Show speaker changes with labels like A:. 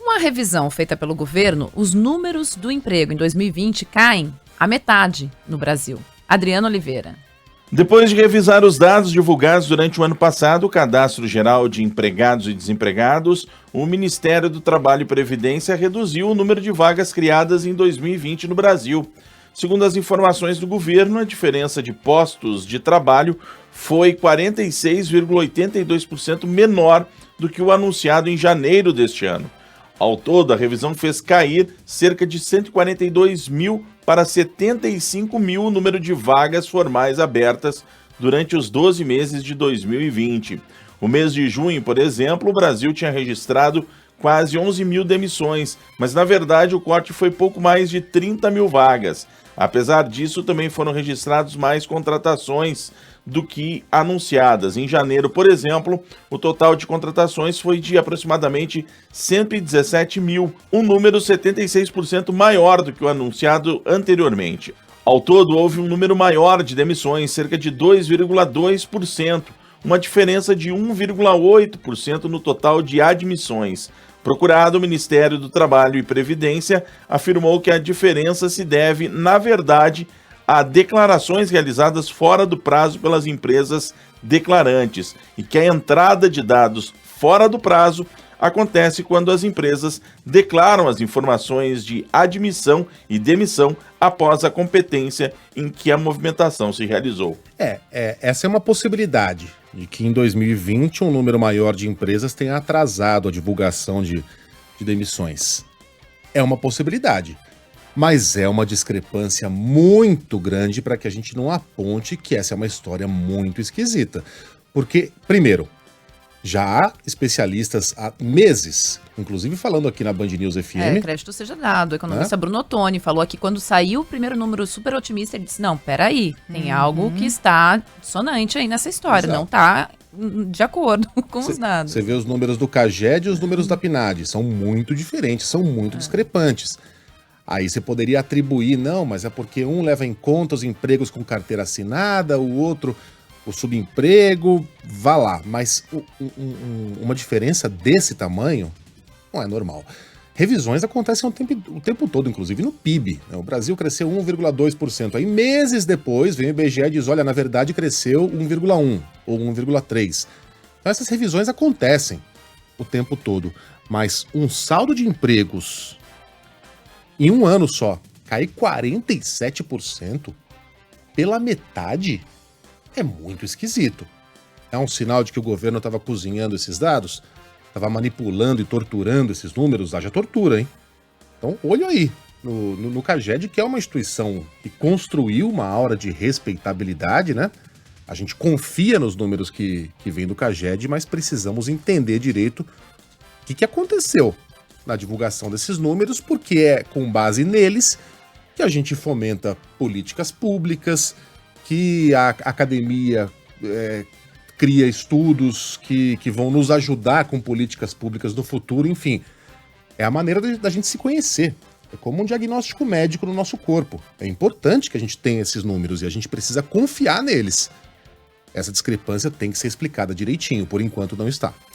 A: Uma revisão feita pelo governo, os números do emprego em 2020 caem a metade no Brasil. Adriano Oliveira.
B: Depois de revisar os dados divulgados durante o ano passado, o Cadastro Geral de Empregados e Desempregados, o Ministério do Trabalho e Previdência reduziu o número de vagas criadas em 2020 no Brasil. Segundo as informações do governo, a diferença de postos de trabalho foi 46,82% menor do que o anunciado em janeiro deste ano. Ao todo, a revisão fez cair cerca de 142 mil para 75 mil o número de vagas formais abertas durante os 12 meses de 2020. O mês de junho, por exemplo, o Brasil tinha registrado quase 11 mil demissões, mas na verdade o corte foi pouco mais de 30 mil vagas. Apesar disso, também foram registrados mais contratações do que anunciadas. Em janeiro, por exemplo, o total de contratações foi de aproximadamente 117 mil, um número 76% maior do que o anunciado anteriormente. Ao todo, houve um número maior de demissões, cerca de 2,2%, uma diferença de 1,8% no total de admissões. Procurado, o Ministério do Trabalho e Previdência afirmou que a diferença se deve, na verdade, a declarações realizadas fora do prazo pelas empresas declarantes e que a entrada de dados fora do prazo acontece quando as empresas declaram as informações de admissão e demissão após a competência em que a movimentação se realizou.
C: Essa é uma possibilidade de que em 2020 um número maior de empresas tenha atrasado a divulgação de demissões. É uma possibilidade, mas é uma discrepância muito grande para que a gente não aponte que essa é uma história muito esquisita. Porque, primeiro, já há especialistas há meses, inclusive falando aqui na Band News FM.
A: Crédito seja dado. O economista Bruno Ottoni falou aqui, quando saiu o primeiro número super otimista, ele disse, não, peraí, tem algo que está dissonante aí nessa história,
C: Exato.
A: não está de acordo com os dados.
C: Você vê os números do CAGED e os números da PNAD, são muito diferentes, são muito discrepantes. Aí você poderia atribuir, não, mas é porque um leva em conta os empregos com carteira assinada, o outro o subemprego, vá lá. Mas uma diferença desse tamanho não é normal. Revisões acontecem o tempo todo, inclusive no PIB. O Brasil cresceu 1,2%. Aí meses depois vem o IBGE e diz, olha, na verdade cresceu 1,1% ou 1,3%. Então essas revisões acontecem o tempo todo. Mas um saldo de empregos em um ano só cair 47% pela metade é muito esquisito. É um sinal de que o governo estava cozinhando esses dados? Estava manipulando e torturando esses números? Haja tortura, hein? Então, olho aí no CAGED, que é uma instituição que construiu uma aura de respeitabilidade, né? A gente confia nos números que vêm do CAGED, mas precisamos entender direito o que aconteceu na divulgação desses números, porque é com base neles que a gente fomenta políticas públicas, que a academia cria estudos que vão nos ajudar com políticas públicas no futuro, enfim. É a maneira da gente se conhecer. É como um diagnóstico médico no nosso corpo. É importante que a gente tenha esses números e a gente precisa confiar neles. Essa discrepância tem que ser explicada direitinho, por enquanto não está.